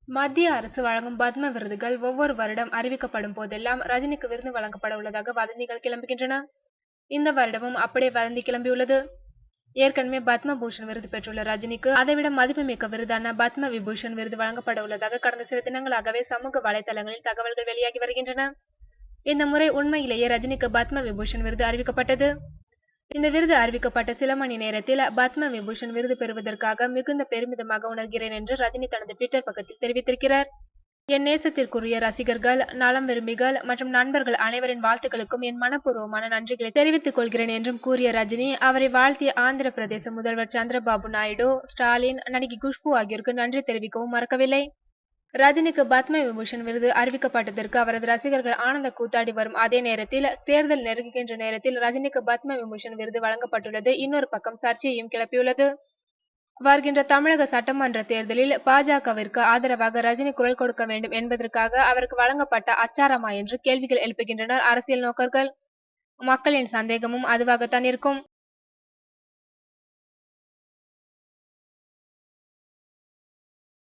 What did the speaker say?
மத்திய அரசு வழங்கும் பத்ம விருதுகள் ஒவ்வொரு வருடம் அறிவிக்கப்படும் போதெல்லாம் ரஜினிக்கு விருது வழங்கப்பட உள்ளதாக வதந்திகள் கிளம்புகின்றன. இந்த வருடமும் அப்படியே வதந்தி கிளம்பியுள்ளது. ஏற்கனவே பத்ம பூஷன் விருது பெற்றுள்ள ரஜினிக்கு அதைவிட மதிப்புமிக்க விருதான பத்ம விபூஷன் விருது வழங்கப்பட உள்ளதாக கடந்த சில தினங்களாகவே சமூக வலைதளங்களில் தகவல்கள் வெளியாகி வருகின்றன. இந்த முறை உண்மையிலேயே ரஜினிக்கு பத்ம விபூஷன் விருது அறிவிக்கப்பட்டது. இந்த விருது அறிவிக்கப்பட்ட சில மணி நேரத்தில் பத்ம விபூஷன் விருது பெறுவதற்காக மிகுந்த பெருமிதமாக உணர்கிறேன் என்று ரஜினி தனது ட்விட்டர் பக்கத்தில் தெரிவித்திருக்கிறார். என் நேசத்திற்குரிய ரசிகர்கள், நலம் விரும்பிகள் மற்றும் நண்பர்கள் அனைவரின் வாழ்த்துக்களுக்கும் என் மனப்பூர்வமான நன்றிகளை தெரிவித்துக் கொள்கிறேன் என்றும் கூறிய ரஜினி, அவரை வாழ்த்திய ஆந்திர பிரதேச முதல்வர் சந்திரபாபு நாயுடு, ஸ்டாலின், நடிகை குஷ்பு ஆகியோருக்கு நன்றி தெரிவிக்கவும் மறக்கவில்லை. ரஜினிக்கு பத்ம விபூஷன் விருது அறிவிக்கப்பட்டதற்கு அவரது ரசிகர்கள் ஆனந்த கூத்தாடி வரும் அதே நேரத்தில், தேர்தல் நெருங்குகின்ற நேரத்தில் ரஜினிக்கு பத்ம விபூஷன் விருது வழங்கப்பட்டுள்ளது இன்னொரு பக்கம் சர்ச்சையையும் கிளப்பியுள்ளது. வருகின்ற தமிழக சட்டமன்ற தேர்தலில் பாஜகவிற்கு ஆதரவாக ரஜினி குரல் கொடுக்க வேண்டும் என்பதற்காக அவருக்கு வழங்கப்பட்ட அச்சாரமா என்று கேள்விகள் எழுப்புகின்றனர் அரசியல் நோக்கர்கள். மக்களின் சந்தேகமும் அதுவாகத்தான் இருக்கும்.